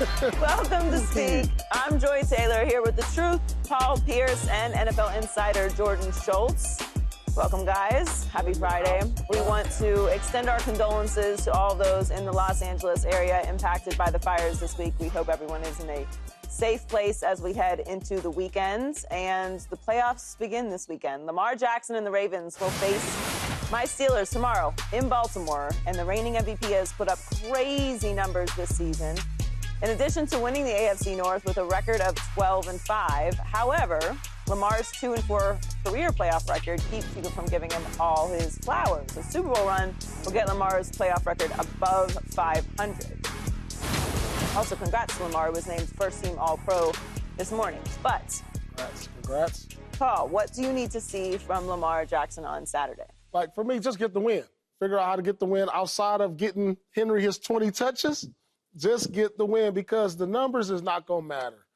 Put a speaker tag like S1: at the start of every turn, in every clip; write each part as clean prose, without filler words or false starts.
S1: Welcome to Speak. I'm Joy Taylor here with The Truth, Paul Pierce, and NFL insider Jordan Schultz. Welcome, guys. Happy Friday. We want to extend our condolences to all those in the Los Angeles area impacted by the fires this week. We hope everyone is in a safe place as we head into the weekend. And the playoffs begin this weekend. Lamar Jackson and the Ravens will face my Steelers tomorrow in Baltimore. And the reigning MVP has put up crazy numbers this season. In addition to winning the AFC North with a record of 12-5, however, Lamar's 2-4 career playoff record keeps people from giving him all his flowers. The Super Bowl run will get Lamar's playoff record above 500. Also, congrats to Lamar, who was named first-team All-Pro this morning. But,
S2: Congrats.
S1: Paul, what do you need to see from Lamar Jackson on Saturday?
S2: Like, for me, just get the win. Figure out how to get the win outside of getting Henry his 20 touches. Just get the win because the numbers is not going to matter.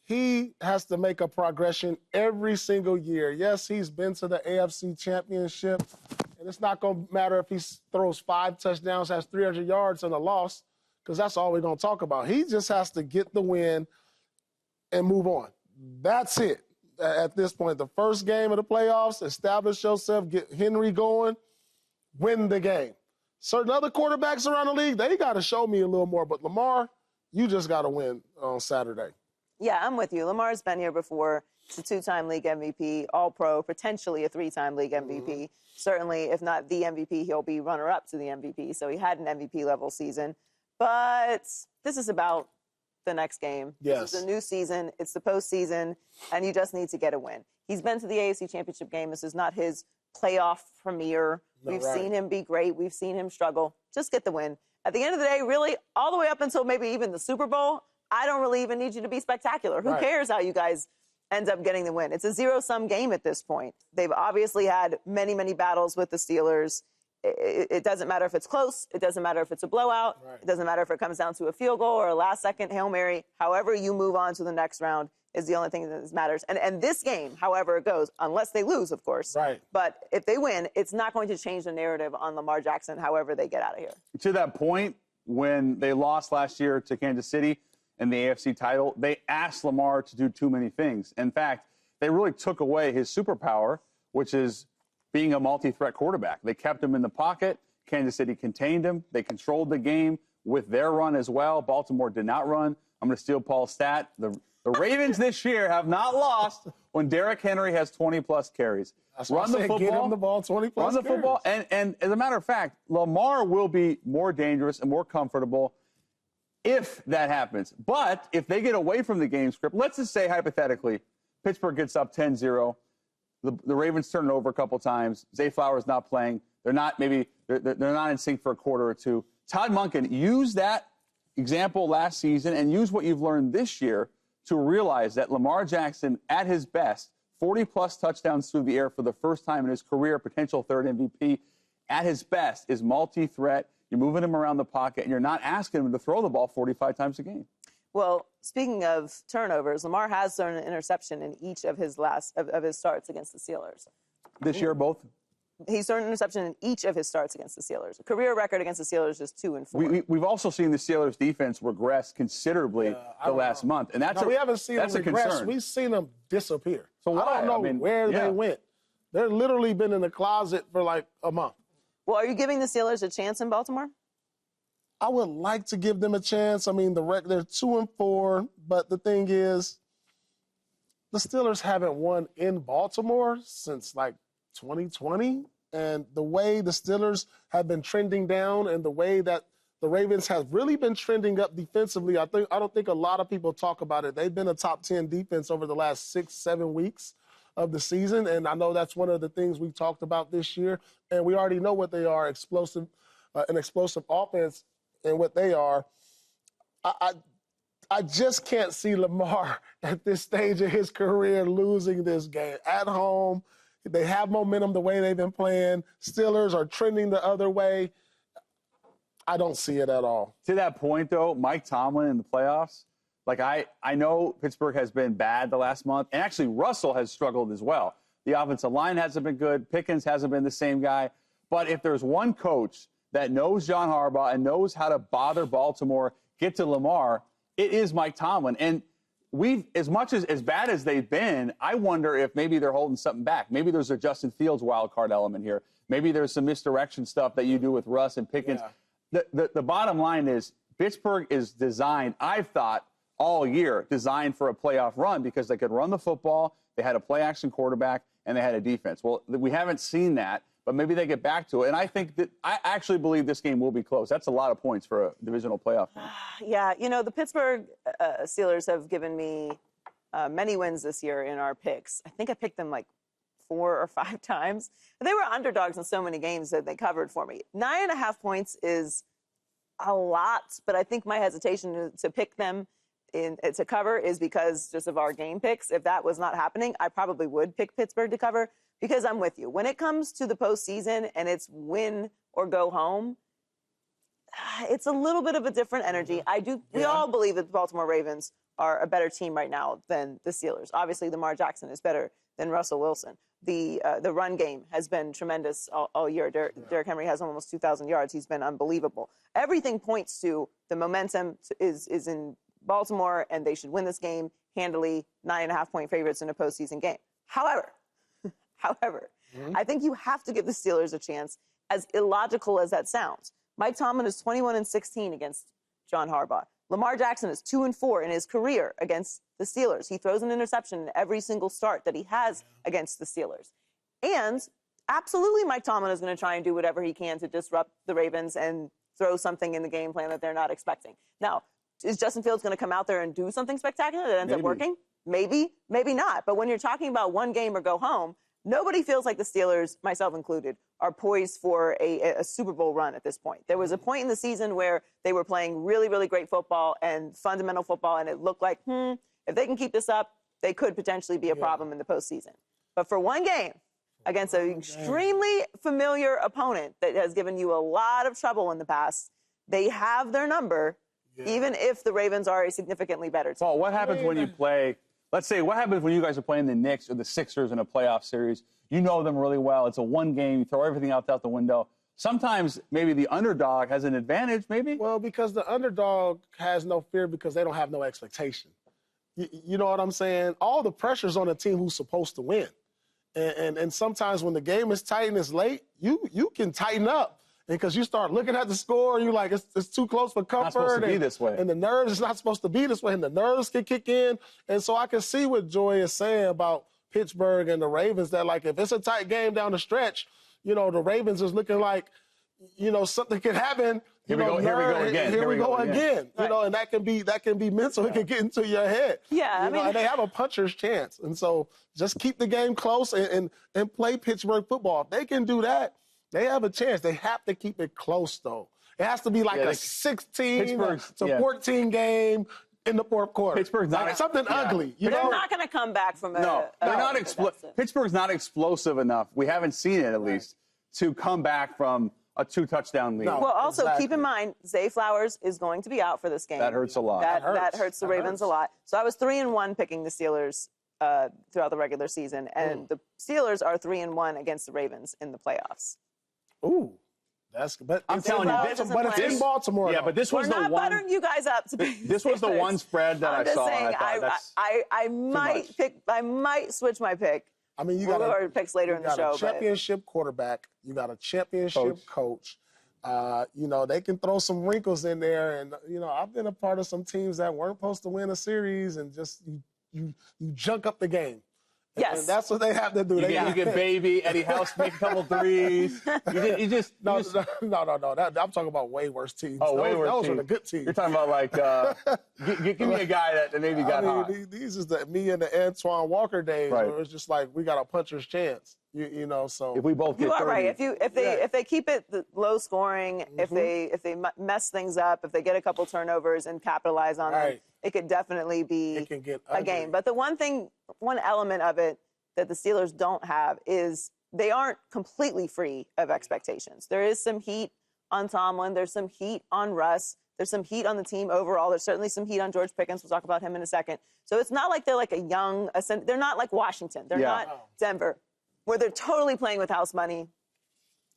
S2: He has to make a progression every single year. Yes, he's been to the AFC Championship, and it's not going to matter if he throws 5 touchdowns, has 300 yards, and a loss, because that's all we're going to talk about. He just has to get the win and move on. That's it at this point. The first game of the playoffs, establish yourself, get Henry going, win the game. Certain other quarterbacks around the league, they got to show me a little more. But Lamar, you just got to win on Saturday.
S1: Yeah, I'm with you. Lamar's been here before. He's a 2-time league MVP, All-Pro, potentially a 3-time league MVP. Mm-hmm. Certainly, if not the MVP, he'll be runner-up to the MVP. So he had an MVP-level season. But this is about the next game.
S2: Yes.
S1: This is a new season. It's the postseason, and you just need to get a win. He's been to the AFC Championship game. This is not his playoff premiere. We've seen him be great. We've seen him struggle. Just get the win. At the end of the day, really, all the way up until maybe even the Super Bowl, I don't really even need you to be spectacular. Who cares how you guys end up getting the win? It's a zero-sum game at this point. They've obviously had many, many battles with the Steelers. It doesn't matter if it's close. It doesn't matter if it's a blowout. It doesn't matter if it comes down to a field goal or a last-second Hail Mary. However you move on to the next round is the only thing that matters. And this game, however it goes, unless they lose, of course. But if they win, it's not going to change the narrative on Lamar Jackson, however they get out of here.
S3: To that point, when they lost last year to Kansas City in the AFC title, they asked Lamar to do too many things. In fact, they really took away his superpower, which is being a multi-threat quarterback. They kept him in the pocket. Kansas City contained him. They controlled the game with their run as well. Baltimore did not run. I'm going to steal Paul's stat. The Ravens this year have not lost when Derrick Henry has 20-plus carries.
S2: Run the football. Get him the ball, 20-plus
S3: Run the football. And as a matter of fact, Lamar will be more dangerous and more comfortable if that happens. But if they get away from the game script, let's just say hypothetically, Pittsburgh gets up 10-0. The Ravens turn it over a couple times. Zay Flowers not playing. They're not in sync for a quarter or two. Todd Monken, use that example last season and use what you've learned this year to realize that Lamar Jackson, at his best, 40-plus touchdowns through the air for the first time in his career, potential third MVP, at his best is multi-threat. You're moving him around the pocket, and you're not asking him to throw the ball 45 times a game.
S1: Well, speaking of turnovers, Lamar has thrown an interception in each of his his starts against the Steelers.
S3: This year, both?
S1: He's thrown an interception in each of his starts against the Steelers. A career record against the Steelers is 2-4.
S3: We've also seen the Steelers' defense regress considerably the last month, and
S2: we haven't seen them regress.
S3: Concern.
S2: We've seen them disappear.
S3: So why?
S2: I don't know where they went. They're literally been in the closet for like a month.
S1: Well, are you giving the Steelers a chance in Baltimore?
S2: I would like to give them a chance. I mean, they're 2-4, but the thing is, the Steelers haven't won in Baltimore since like 2020, and the way the Steelers have been trending down and the way that the Ravens have really been trending up defensively, I don't think a lot of people talk about it. They've been a top 10 defense over the last 6-7 weeks of the season, and I know that's one of the things we talked about this year, and we already know what they are, an explosive offense. And what they are, I just can't see Lamar at this stage of his career losing this game. At home, they have momentum the way they've been playing. Steelers are trending the other way. I don't see it at all.
S3: To that point, though, Mike Tomlin in the playoffs, like I know Pittsburgh has been bad the last month, and actually Russell has struggled as well. The offensive line hasn't been good. Pickens hasn't been the same guy. But if there's one coach that knows John Harbaugh and knows how to bother Baltimore, get to Lamar, it is Mike Tomlin. And as much as bad as they've been, I wonder if maybe they're holding something back. Maybe there's a Justin Fields wild card element here. Maybe there's some misdirection stuff that you do with Russ and Pickens. Yeah. The bottom line is Pittsburgh is designed, I've thought, all year, designed for a playoff run because they could run the football, they had a play-action quarterback, and they had a defense. Well, we haven't seen that, but maybe they get back to it. And I actually believe this game will be close. That's a lot of points for a divisional playoff.
S1: Yeah, the Pittsburgh Steelers have given me many wins this year in our picks. I think I picked them like 4 or 5 times. They were underdogs in so many games that they covered for me. 9.5 points is a lot, but I think my hesitation to pick them to cover is because just of our game picks. If that was not happening, I probably would pick Pittsburgh to cover because I'm with you. When it comes to the postseason and it's win or go home, it's a little bit of a different energy. We all believe that the Baltimore Ravens are a better team right now than the Steelers. Obviously, Lamar Jackson is better than Russell Wilson. The run game has been tremendous all year. Derrick Henry has almost 2,000 yards. He's been unbelievable. Everything points to the momentum is in Baltimore, and they should win this game handily, 9.5-point favorites in a postseason game. However, I think you have to give the Steelers a chance, as illogical as that sounds. Mike Tomlin is 21-16 against John Harbaugh. Lamar Jackson is 2-4 in his career against the Steelers. He throws an interception in every single start that he has against the Steelers. And absolutely Mike Tomlin is going to try and do whatever he can to disrupt the Ravens and throw something in the game plan that they're not expecting. Now, is Justin Fields going to come out there and do something spectacular that ends up working? Maybe, maybe not. But when you're talking about one game or go home, nobody feels like the Steelers, myself included, are poised for a Super Bowl run at this point. There was a point in the season where they were playing really, really great football and fundamental football, and it looked like, if they can keep this up, they could potentially be a problem in the postseason. But for one game against an extremely familiar opponent that has given you a lot of trouble in the past, they have their number, even if the Ravens are a significantly better team.
S3: Paul, what happens when you play, let's say, what happens when you guys are playing the Knicks or the Sixers in a playoff series? You know them really well. It's a one game. You throw everything out the window. Sometimes maybe the underdog has an advantage, maybe?
S2: Well, because the underdog has no fear because they don't have no expectation. You know what I'm saying? All the pressure's on the team who's supposed to win. And sometimes when the game is tight and it's late, you can tighten up. Because you start looking at the score and you're like, it's too close for comfort.
S3: Not supposed to be this way.
S2: And the nerves, it's not supposed to be this way. And the nerves can kick in. And so I can see what Joy is saying about Pittsburgh and the Ravens, that, like, if it's a tight game down the stretch, the Ravens is looking like, something could happen.
S3: Here we go again.
S2: Here we go again. Right. And that can be mental. It can get into your head.
S1: Yeah,
S2: and they have a puncher's chance. And so just keep the game close and play Pittsburgh football. If they can do that, they have a chance. They have to keep it close, though. It has to be like a 16 to 14 game in the fourth quarter.
S3: Pittsburgh's not
S2: something ugly.
S1: They're not going to come back from a.
S3: No, they're not explosive. Pittsburgh's not explosive enough. We haven't seen it, at least, to come back from a 2-touchdown lead.
S1: No, well, also keep in mind, Zay Flowers is going to be out for this game.
S3: That hurts a lot.
S1: That hurts the Ravens a lot. So I was 3-1 picking the Steelers throughout the regular season, and the Steelers are 3-1 against the Ravens in the playoffs.
S2: Ooh, but I'm telling you, but it's in Baltimore.
S3: Yeah, but this was the one.
S1: We're not buttering you guys up to be.
S3: This was the one spread that I saw.
S1: Saying, I might pick. I might switch my pick.
S2: I mean, you
S1: got our picks later in the show.
S2: You got a championship quarterback. You got a championship coach. They can throw some wrinkles in there, and I've been a part of some teams that weren't supposed to win a series, and just you junk up the game.
S1: Yes.
S2: And that's what they have to do.
S3: You get baby, Eddie House make a couple threes. No.
S2: I'm talking about way worse teams.
S3: Oh, way worse teams.
S2: Those are the good teams.
S3: You're talking about, like, give me a guy that maybe got hot.
S2: These is me and the Antoine Walker days where it's just like we got a puncher's chance. So
S3: if we both get 30.
S1: You are right. If they keep it low scoring, if they mess things up, if they get a couple turnovers and capitalize on them, it could definitely be a game. But the one element of it that the Steelers don't have is they aren't completely free of expectations. There is some heat on Tomlin. There's some heat on Russ. There's some heat on the team overall. There's certainly some heat on George Pickens. We'll talk about him in a second. So it's not like they're like they're not like Washington. They're not Denver, where they're totally playing with house money.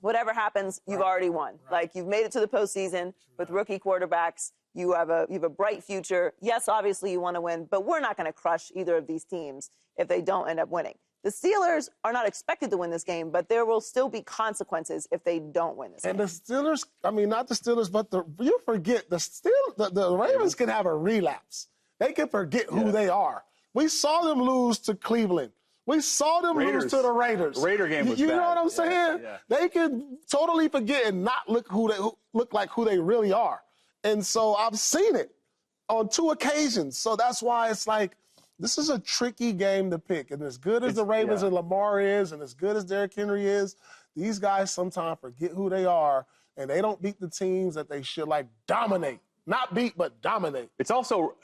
S1: Whatever happens, you've already won. Like, you've made it to the postseason with rookie quarterbacks. You have a bright future. Yes, obviously you want to win, but we're not going to crush either of these teams if they don't end up winning. The Steelers are not expected to win this game, but there will still be consequences if they don't win this game.
S2: And the Steelers, I mean, not the Steelers, but you forget, the Ravens can have a relapse. They can forget who they are. We saw them lose to Cleveland. We saw them lose to the Raiders.
S3: The Raider game was
S2: You
S3: bad.
S2: know what I'm saying?
S3: Yeah.
S2: They can totally forget and not look like who they really are. And so I've seen it on 2 occasions. So that's why it's like, this is a tricky game to pick. And as good as the Ravens and Lamar is, and as good as Derrick Henry is, these guys sometimes forget who they are, and they don't beat the teams that they should, like, dominate. Not beat, but dominate.
S3: It's also,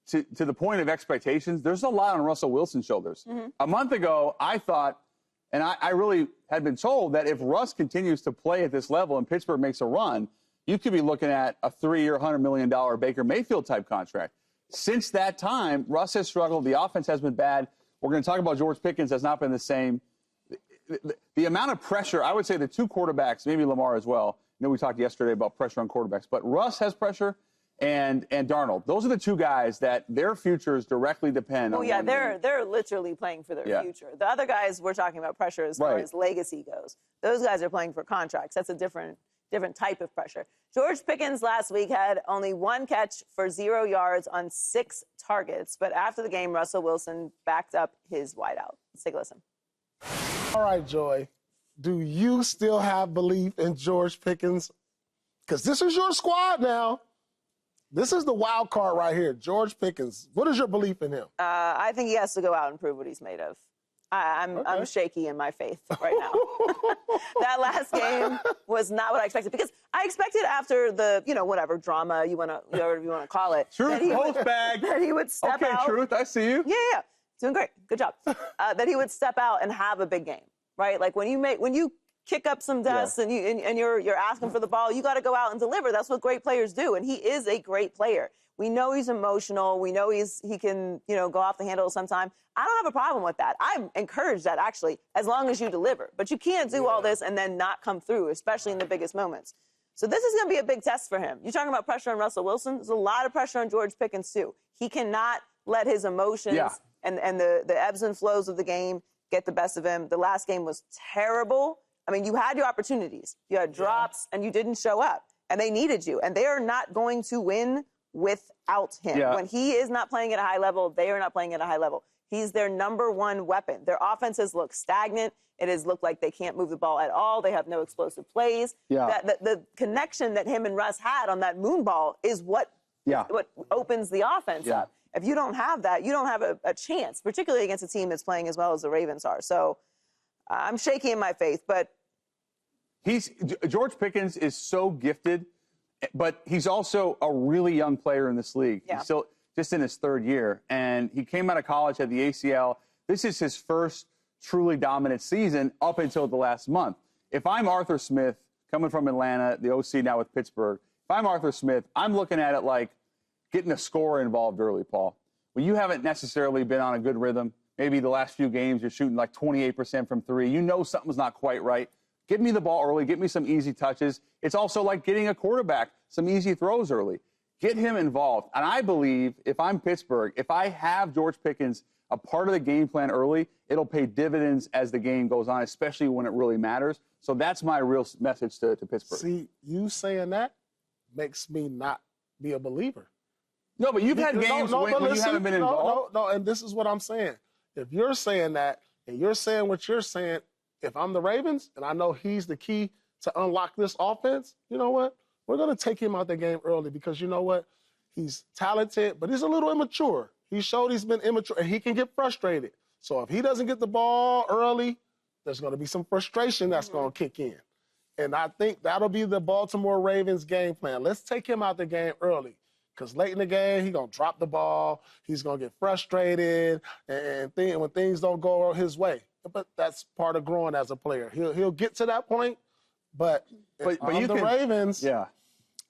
S3: to the point of expectations, there's a lot on Russell Wilson's shoulders. Mm-hmm. A month ago, I thought, and I really had been told that if Russ continues to play at this level and Pittsburgh makes a run, you could be looking at a 3-year, $100 million Baker Mayfield-type contract. Since that time, Russ has struggled. The offense has been bad. We're going to talk about George Pickens has not been the same. The amount of pressure, I would say the 2 quarterbacks, maybe Lamar as well. I know we talked yesterday about pressure on quarterbacks, but Russ has pressure and Darnold. Those are the 2 guys that their futures directly depend on.
S1: Oh, yeah, they're literally playing for their future. The other guys, we're talking about pressure as far as legacy goes. Those guys are playing for contracts. That's a different type of pressure. George Pickens last week had only 1 catch for 0 yards on 6 targets. But after the game, Russell Wilson backed up his wideout. Let's take a listen.
S2: All right, Joy. Do you still have belief in George Pickens? Because this is your squad now. This is the wild card right here, George Pickens. What is your belief in him?
S1: I think he has to go out and prove what he's made of. I'm shaky in my faith right now. That last game was not what I expected, because I expected after the, whatever drama whatever you want to call it.
S3: Truth, post bag.
S1: That he would step out.
S3: Okay, Truth, I see you.
S1: Yeah. Doing great. Good job. That he would step out and have a big game, right? Like when you kick up some dust and you're asking for the ball, you got to go out and deliver. That's what great players do, and he is a great player. We know he's emotional. We know he can, go off the handle sometime. I don't have a problem with that. I encourage that, actually, as long as you deliver. But you can't do all this and then not come through, especially in the biggest moments. So this is going to be a big test for him. You're talking about pressure on Russell Wilson. There's a lot of pressure on George Pickens, too. He cannot let his emotions and the ebbs and flows of the game get the best of him. The last game was terrible. I mean, you had your opportunities. You had drops, and you didn't show up. And they needed you. And they are not going to win without him. When he is not playing at a high level, they are not playing at a high level. He's their number 1 weapon. Their offenses look stagnant. It has looked like they can't move the ball at all. They have no explosive plays. The connection that him and Russ had on that moon ball is what opens the offense up. If you don't have that, you don't have a chance, particularly against a team that's playing as well as the Ravens are. So I'm shaky in my faith, but
S3: George Pickens is so gifted, but he's also a really young player in this league. He's still just in his 3rd year, and he came out of college, had the ACL. This is his first truly dominant season up until the last month. If I'm Arthur Smith, coming from Atlanta, the OC now with Pittsburgh, if I'm Arthur Smith, I'm looking at it like getting a scorer involved early, Paul. When you haven't necessarily been on a good rhythm, maybe the last few games you're shooting like 28% from 3, you know something's not quite right. Get me the ball early. Get me some easy touches. It's also like getting a quarterback some easy throws early. Get him involved. And I believe if I'm Pittsburgh, if I have George Pickens a part of the game plan early, it'll pay dividends as the game goes on, especially when it really matters. So that's my real message to Pittsburgh.
S2: See, you saying that makes me not be a believer.
S3: No, but you've had games when you haven't been involved.
S2: No, and this is what I'm saying. If you're saying that and you're saying what you're saying, if I'm the Ravens and I know he's the key to unlock this offense, you know what? We're going to take him out the game early because you know what? He's talented, but he's a little immature. He showed he's been immature, and he can get frustrated. So if he doesn't get the ball early, there's going to be some frustration that's going to kick in. And I think that'll be the Baltimore Ravens game plan. Let's take him out the game early because late in the game, he's going to drop the ball. He's going to get frustrated and when things don't go his way. But that's part of growing as a player. He'll get to that point, but you the Ravens,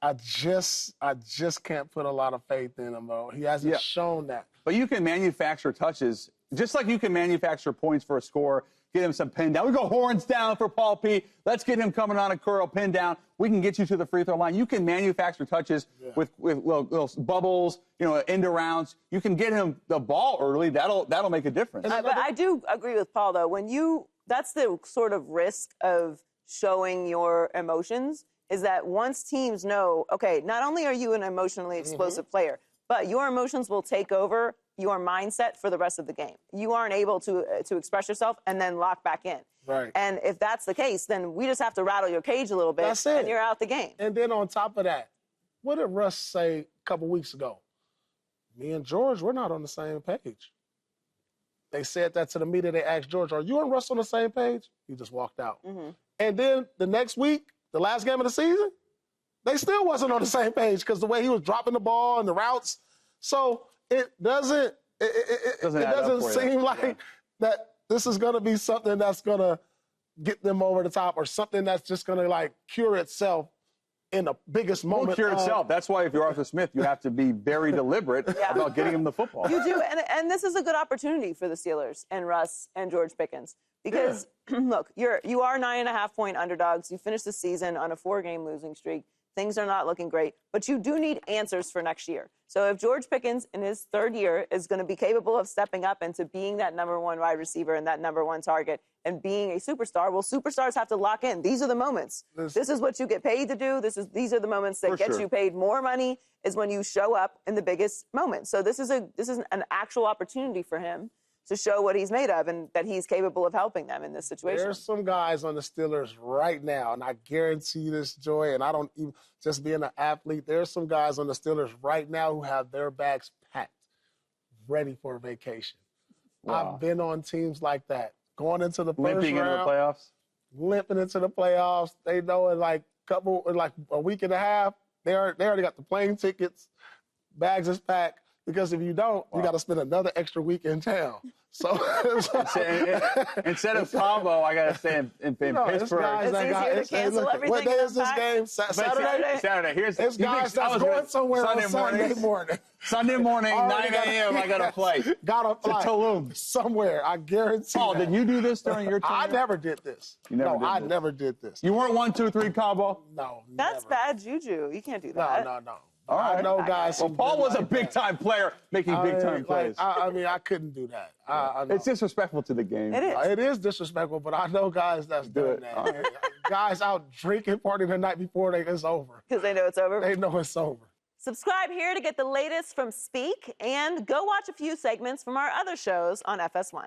S2: I just can't put a lot of faith in him, though. He hasn't shown that.
S3: But you can manufacture touches, just like you can manufacture points for a score. get him some pin down. We go horns down for Paul P. Let's get him coming on a curl, pin down. We can get you to the free throw line. You can manufacture touches with little bubbles, end arounds. You can get him the ball early. That'll make a difference.
S1: But I do agree with Paul, though. That's the sort of risk of showing your emotions, is that once teams know, okay, not only are you an emotionally explosive player, but your emotions will take over your mindset for the rest of the game. You aren't able to express yourself and then lock back in.
S2: Right.
S1: And if that's the case, then we just have to rattle your cage a little bit,
S2: That's it.
S1: and you're out the game.
S2: And then on top of that, what did Russ say a couple weeks ago? Me and George, we're not on the same page. They said that to the media. They asked George, are you and Russ on the same page? He just walked out. And then the next week, the last game of the season, they still wasn't on the same page because the way he was dropping the ball and the routes. So it doesn't seem like that this is going to be something that's going to get them over the top, or something that's just going to like cure itself in the biggest moment.
S3: Won't cure itself. That's why if you're Arthur Smith, you have to be very deliberate about getting him the football.
S1: You do, and this is a good opportunity for the Steelers and Russ and George Pickens. Because, look, you are 9.5-point underdogs. You finished the season on a 4-game losing streak. Things are not looking great. But you do need answers for next year. So if George Pickens in his third year is going to be capable of stepping up into being that number 1 wide receiver and that number 1 target and being a superstar, well, superstars have to lock in. These are the moments. This is what you get paid to do. These are the moments that get you paid more money, is when you show up in the biggest moments. So this is an actual opportunity for him to show what he's made of and that he's capable of helping them in this situation.
S2: There's some guys on the Steelers right now, and I guarantee this, Joy, and I don't even, just being an athlete, there's some guys on the Steelers right now who have their bags packed, ready for a vacation.
S3: Wow.
S2: I've been on teams like that, going into the first
S3: Limping
S2: round.
S3: into the playoffs?
S2: Limping into the playoffs. They know in like a week and a half, they already got the plane tickets, bags is packed. Because if you don't, you got to spend another extra week in town. So
S3: instead of Cabo, I got to stay in Pittsburgh.
S1: It's easier to cancel everything.
S2: What day is this game? Saturday?
S3: Saturday.
S2: There's guys that's going somewhere on Sunday morning.
S3: Sunday morning, 9 a.m., I got a flight.
S2: Got a flight.
S3: To Tulum.
S2: Somewhere, I guarantee.
S3: Paul, did you do this during your time?
S2: I never did this. I never did this.
S3: You weren't 1, 2, 3 Cabo?
S2: No,
S1: That's
S2: never.
S1: bad juju. You can't do that.
S2: No.
S3: All right.
S2: I know guys.
S3: Well, Paul was a big-time player making big-time plays.
S2: I couldn't do that.
S3: It's disrespectful to the game.
S1: It is.
S2: It is disrespectful, but I know guys that's doing that.
S3: Right.
S2: Guys out drinking, partying the night before it's over.
S1: Because they know it's over.
S2: They know it's over.
S1: Subscribe here to get the latest from Speak, and go watch a few segments from our other shows on FS1.